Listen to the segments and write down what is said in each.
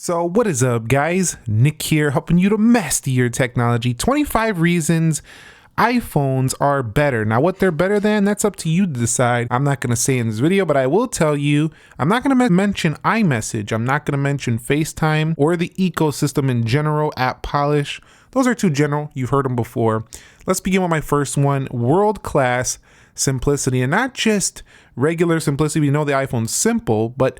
So what is up, guys? Nick here, helping you to master your technology. 25 reasons iPhones are better. Now, what they're better than, that's up to you to decide. I'm not going to say in this video, but I will tell you, I'm not going to mention iMessage. I'm not going to mention FaceTime or the ecosystem in general, app polish. Those are too general. You've heard them before. Let's begin with my first one, world-class simplicity. And not just regular simplicity. We know the iPhone's simple, but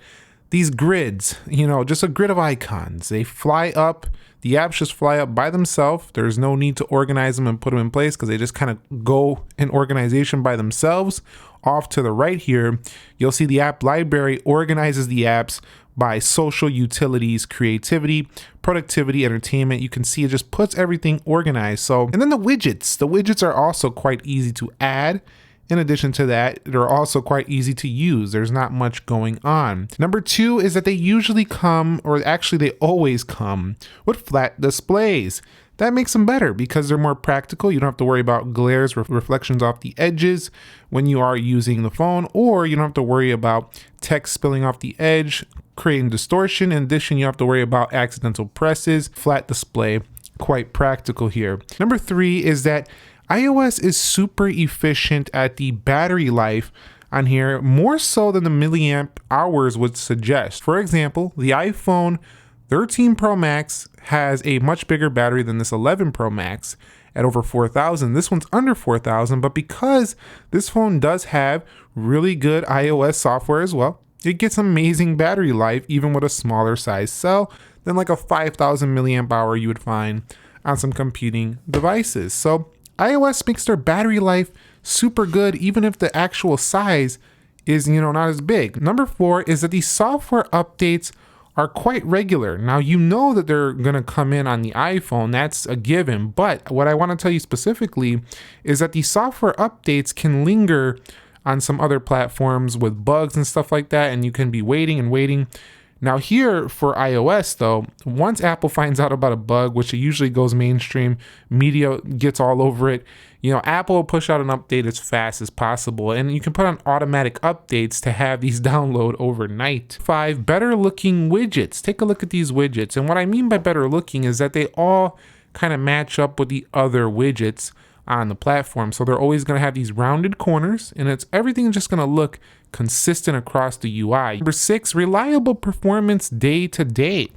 these grids, just a grid of icons. They fly up. The apps just fly up by themselves. There's no need to organize them and put them in place because they just kind of go in organization by themselves. Off to the right here, you'll see the app library organizes the apps by social, utilities, creativity, productivity, entertainment. You can see it just puts everything organized. And then the widgets are also quite easy to add. In addition to that, they're also quite easy to use. There's not much going on. Number two is that they usually come, or actually they always come, with flat displays. That makes them better because they're more practical. You don't have to worry about glares, reflections off the edges when you are using the phone, or you don't have to worry about text spilling off the edge, creating distortion. In addition, you have to worry about accidental presses. Flat display, quite practical here. Number three is that iOS is super efficient at the battery life on here, more so than the milliamp hours would suggest. For example, the iPhone 13 Pro Max has a much bigger battery than this 11 Pro Max at over 4,000. This one's under 4,000, but because this phone does have really good iOS software as well, it gets amazing battery life even with a smaller size cell than like a 5,000 milliamp hour you would find on some competing devices. So iOS makes their battery life super good, even if the actual size is, not as big. Number four is that the software updates are quite regular. Now, you know that they're going to come in on the iPhone. That's a given. But what I want to tell you specifically is that the software updates can linger on some other platforms with bugs and stuff like that, and you can be waiting and waiting. Now here for iOS though, once Apple finds out about a bug, which it usually goes mainstream, media gets all over it, Apple will push out an update as fast as possible, and you can put on automatic updates to have these download overnight. 5, better looking widgets. Take a look at these widgets. And what I mean by better looking is that they all kind of match up with the other widgets on the platform. So they're always going to have these rounded corners, and everything's just going to look consistent across the UI. Number 6, reliable performance day to day.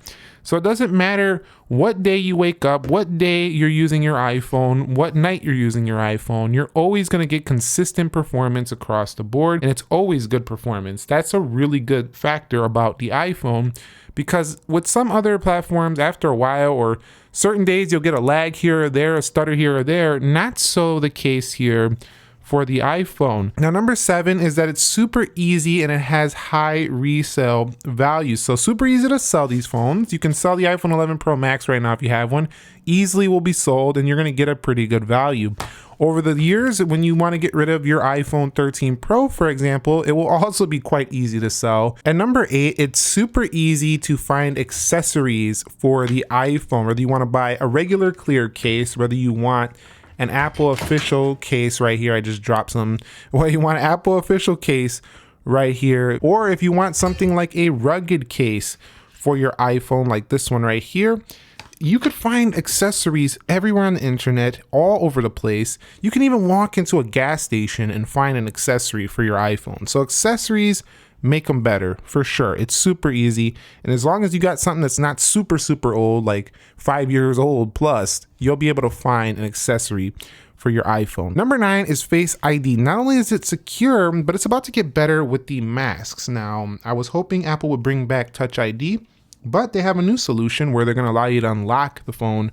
So it doesn't matter what day you wake up, what day you're using your iPhone, what night you're using your iPhone, you're always going to get consistent performance across the board, and it's always good performance. That's a really good factor about the iPhone, because with some other platforms, after a while or certain days, you'll get a lag here or there, a stutter here or there. Not so the case here for the iPhone. Now, number 7 is that it's super easy and it has high resale value. So super easy to sell these phones. You can sell the iPhone 11 Pro Max right now if you have one. Easily will be sold, and you're going to get a pretty good value. Over the years, when you want to get rid of your iPhone 13 Pro, for example, it will also be quite easy to sell. And number 8, it's super easy to find accessories for the iPhone, whether you want to buy a regular clear case, whether you want an Apple official case right here. I just dropped some. Well, you want an Apple official case right here, or if you want something like a rugged case for your iPhone, like this one right here, you could find accessories everywhere on the internet, all over the place. You can even walk into a gas station and find an accessory for your iPhone. So accessories make them better for sure. It's super easy, and as long as you got something that's not super old, like 5 years old plus, you'll be able to find an accessory for your iPhone. Number 9 is Face ID. Not only is it secure, but it's about to get better with the masks. Now, I was hoping Apple would bring back Touch ID, but they have a new solution where they're going to allow you to unlock the phone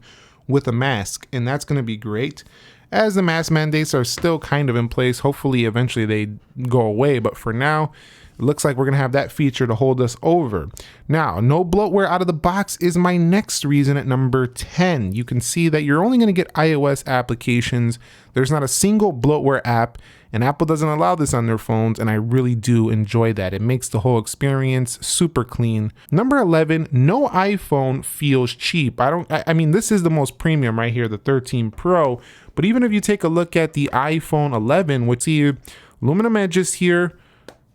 with a mask, and that's going to be great. As the mask mandates are still kind of in place, hopefully eventually they go away, but for now, it looks like we're going to have that feature to hold us over. Now, no bloatware out of the box is my next reason at number 10. You can see that you're only going to get iOS applications. There's not a single bloatware app, and Apple doesn't allow this on their phones, and I really do enjoy that. It makes the whole experience super clean. Number 11, no iPhone feels cheap. I mean, this is the most premium right here, the 13 Pro, but even if you take a look at the iPhone 11, which see aluminum edges here,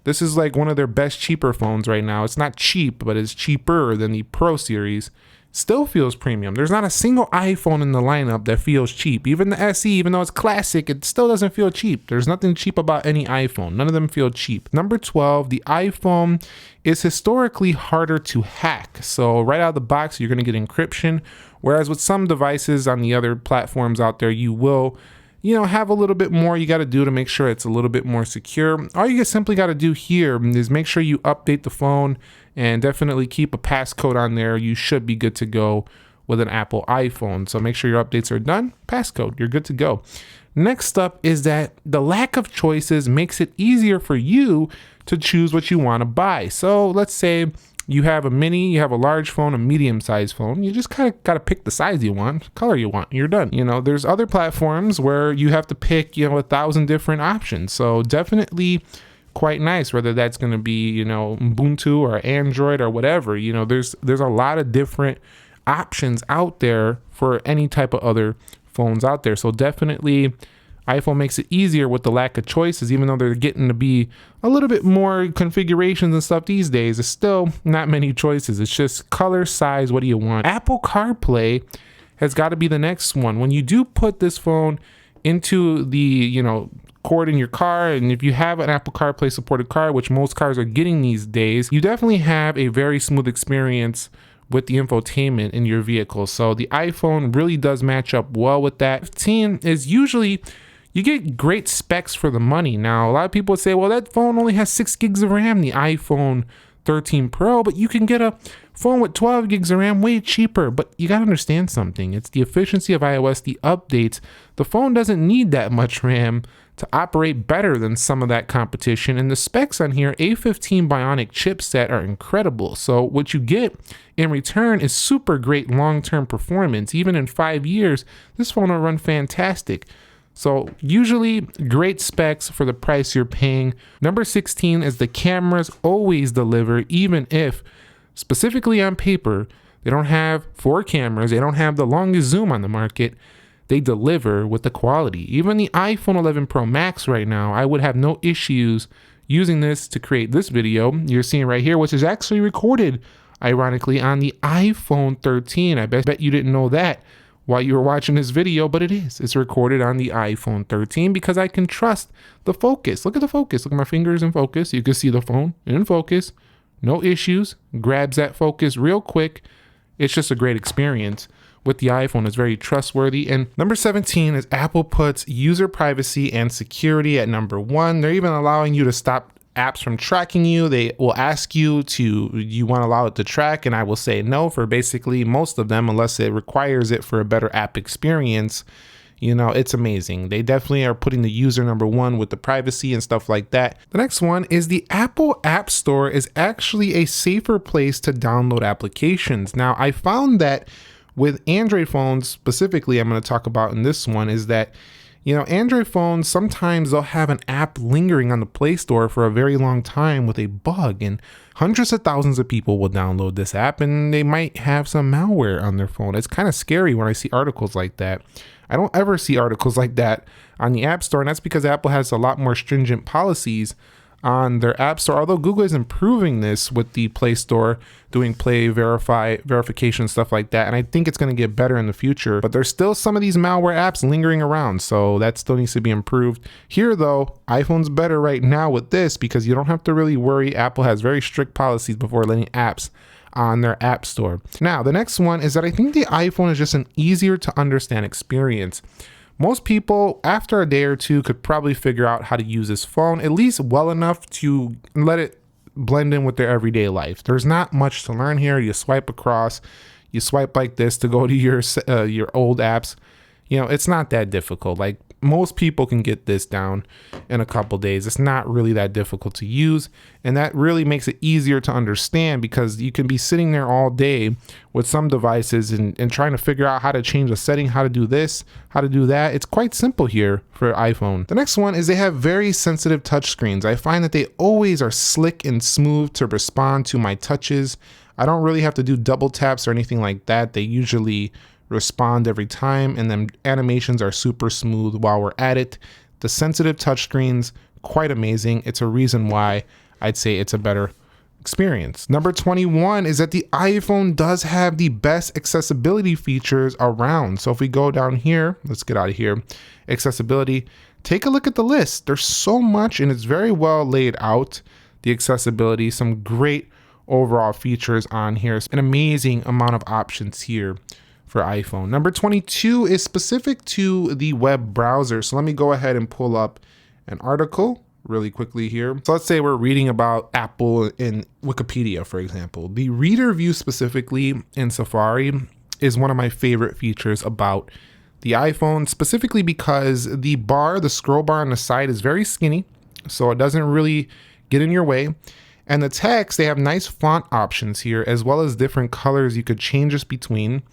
This is like one of their best cheaper phones right now. It's not cheap, but it's cheaper than the Pro series. Still feels premium. There's not a single iPhone in the lineup that feels cheap. Even the SE, even though it's classic, it still doesn't feel cheap. There's nothing cheap about any iPhone. None of them feel cheap. Number 12, the iPhone is historically harder to hack. So right out of the box, you're going to get encryption. Whereas with some devices on the other platforms out there, you will, have a little bit more you got to do to make sure it's a little bit more secure. All you simply got to do here is make sure you update the phone and definitely keep a passcode on there. You should be good to go with an Apple iPhone. So make sure your updates are done. Passcode, you're good to go. Next up is that the lack of choices makes it easier for you to choose what you want to buy. So let's say you have a mini, you have a large phone, a medium-sized phone. You just kind of got to pick the size you want, color you want, you're done. There's other platforms where you have to pick, 1,000 different options. So definitely quite nice, whether that's going to be, Ubuntu or Android or whatever. There's a lot of different options out there for any type of other phones out there. So definitely iPhone makes it easier with the lack of choices, even though they're getting to be a little bit more configurations and stuff these days. It's still not many choices. It's just color, size, what do you want? Apple CarPlay has got to be the next one. When you do put this phone into the, cord in your car, and if you have an Apple CarPlay supported car, which most cars are getting these days, you definitely have a very smooth experience with the infotainment in your vehicle. So the iPhone really does match up well with that. 15 is usually you get great specs for the money. Now, a lot of people would say, well, that phone only has 6 gigs of RAM, the iPhone 13 Pro, but you can get a phone with 12 gigs of RAM way cheaper. But you got to understand something. It's the efficiency of iOS, the updates. The phone doesn't need that much RAM to operate better than some of that competition. And the specs on here, A15 Bionic chipset, are incredible. So what you get in return is super great long-term performance. Even in 5 years, this phone will run fantastic. So usually great specs for the price you're paying. Number 16 is the cameras always deliver, even if specifically on paper, they don't have 4 cameras. They don't have the longest zoom on the market. They deliver with the quality. Even the iPhone 11 Pro Max right now, I would have no issues using this to create this video you're seeing right here, which is actually recorded, ironically, on the iPhone 13. I bet you didn't know that while you were watching this video, but it is. It's recorded on the iPhone 13 because I can trust the focus. Look at the focus. Look at my fingers in focus. You can see the phone in focus. No issues. Grabs that focus real quick. It's just a great experience with the iPhone. It's very trustworthy. And number 17 is Apple puts user privacy and security at number 1. They're even allowing you to stop apps from tracking you. They will ask you want to allow it to track, and I will say no for basically most of them, unless it requires it for a better app experience. It's amazing. They definitely are putting the user number 1 with the privacy and stuff like that. The next one is the Apple App Store is actually a safer place to download applications. Now, I found that with Android phones specifically, I'm going to talk about in this one, is that Android phones, sometimes they'll have an app lingering on the Play Store for a very long time with a bug, and hundreds of thousands of people will download this app and they might have some malware on their phone. It's kind of scary when I see articles like that. I don't ever see articles like that on the App Store, and that's because Apple has a lot more stringent policies on their App Store, although Google is improving this with the Play Store, doing Play verification, stuff like that, and I think it's going to get better in the future. But there's still some of these malware apps lingering around, so that still needs to be improved. Here though, iPhone's better right now with this because you don't have to really worry. Apple has very strict policies before letting apps on their App Store. Now, the next one is that I think the iPhone is just an easier to understand experience. Most people, after a day or two, could probably figure out how to use this phone, at least well enough to let it blend in with their everyday life. There's not much to learn here. You swipe across, you swipe like this to go to your old apps. It's not that difficult. Like, most people can get this down in a couple days. It's not really that difficult to use, and that really makes it easier to understand because you can be sitting there all day with some devices and trying to figure out how to change a setting, how to do this, how to do that. It's quite simple here for iPhone. The next one is they have very sensitive touchscreens. I find that they always are slick and smooth to respond to my touches. I don't really have to do double taps or anything like that. They usually respond every time, and then animations are super smooth while we're at it. The sensitive touchscreens, quite amazing. It's a reason why I'd say it's a better experience. Number 21 is that the iPhone does have the best accessibility features around. So if we go down here, let's get out of here, accessibility, take a look at the list. There's so much and it's very well laid out. The accessibility, some great overall features on here. It's an amazing amount of options here for iPhone. Number 22 is specific to the web browser. So let me go ahead and pull up an article really quickly here. So let's say we're reading about Apple in Wikipedia, for example. The reader view specifically in Safari is one of my favorite features about the iPhone, specifically because the scroll bar on the side is very skinny, so it doesn't really get in your way. And the text, they have nice font options here, as well as different colors you could change this between.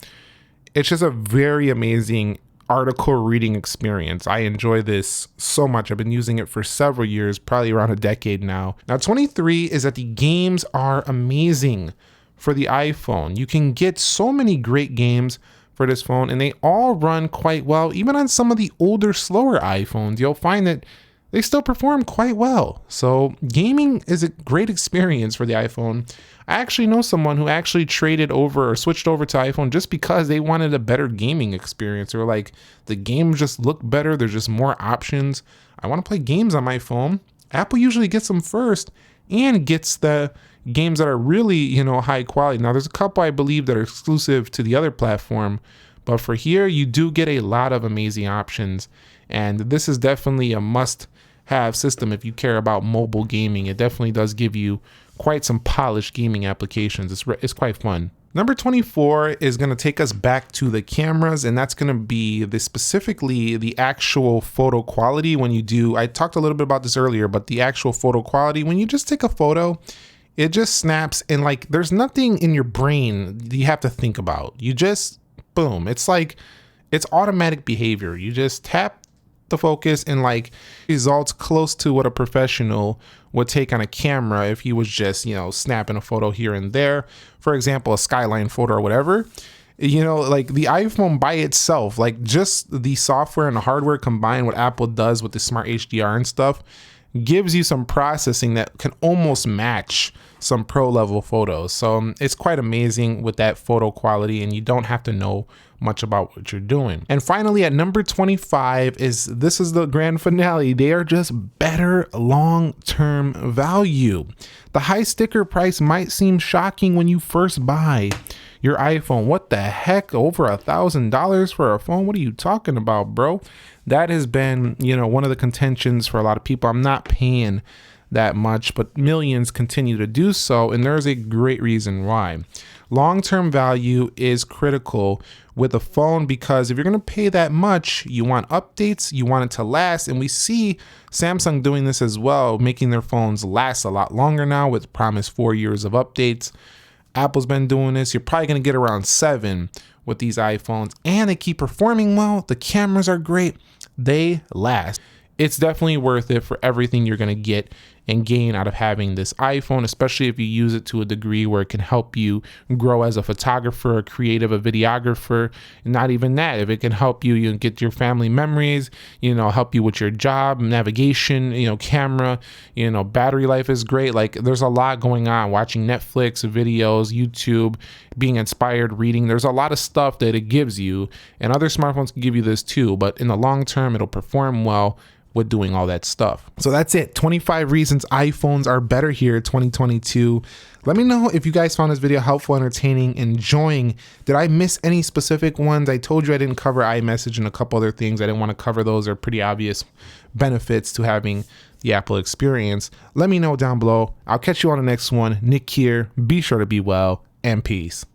It's just a very amazing article reading experience. I enjoy this so much. I've been using it for several years, probably around a decade now. Now, 23 is that the games are amazing for the iPhone. You can get so many great games for this phone, and they all run quite well. Even on some of the older, slower iPhones, you'll find that they still perform quite well. So gaming is a great experience for the iPhone. I actually know someone who actually traded over or switched over to iPhone just because they wanted a better gaming experience. They were like, the games just look better. There's just more options. I want to play games on my phone. Apple usually gets them first and gets the games that are really, high quality. Now there's a couple I believe that are exclusive to the other platform, but for here you do get a lot of amazing options. And this is definitely a must-have system if you care about mobile gaming. It definitely does give you quite some polished gaming applications. It's quite fun. Number 24 is going to take us back to the cameras, and that's going to be specifically the actual photo quality. When you do, I talked a little bit about this earlier, but the actual photo quality, when you just take a photo, it just snaps, and like there's nothing in your brain you have to think about. You just, boom. It's like, it's automatic behavior. You just tap the focus and like results close to what a professional would take on a camera if he was just, snapping a photo here and there. For example, a skyline photo or whatever. Like the iPhone by itself, like just the software and the hardware combined, what Apple does with the smart HDR and stuff, gives you some processing that can almost match some pro level photos. So it's quite amazing with that photo quality, and you don't have to know much about what you're doing. And finally, at number 25 this is the grand finale. They are just better long-term value. The high sticker price might seem shocking when you first buy your iPhone. What the heck? Over $1,000 for a phone? What are you talking about, bro? That has been, one of the contentions for a lot of people. I'm not paying that much, but millions continue to do so, and there's a great reason why. Long-term value is critical with a phone because if you're going to pay that much, you want updates, you want it to last, and we see Samsung doing this as well, making their phones last a lot longer now with promised 4 years of updates. Apple's been doing this. You're probably going to get around 7 with these iPhones, and they keep performing well. The cameras are great. They last. It's definitely worth it for everything you're going to get and gain out of having this iPhone, especially if you use it to a degree where it can help you grow as a photographer, a creative, a videographer. Not even that, if it can help you get your family memories, help you with your job, navigation, camera, battery life is great. Like there's a lot going on, watching Netflix, videos, YouTube, being inspired, reading. There's a lot of stuff that it gives you, and other smartphones can give you this too, but in the long term, it'll perform well with doing all that stuff. So that's it. 25 reasons iPhones are better here 2022. Let me know if you guys found this video helpful, entertaining, enjoying. Did I miss any specific ones? I told you I didn't cover iMessage and a couple other things. I didn't want to cover those. They're pretty obvious benefits to having the Apple experience. Let me know down below. I'll catch you on the next one. Nick here. Be sure to be well, and peace.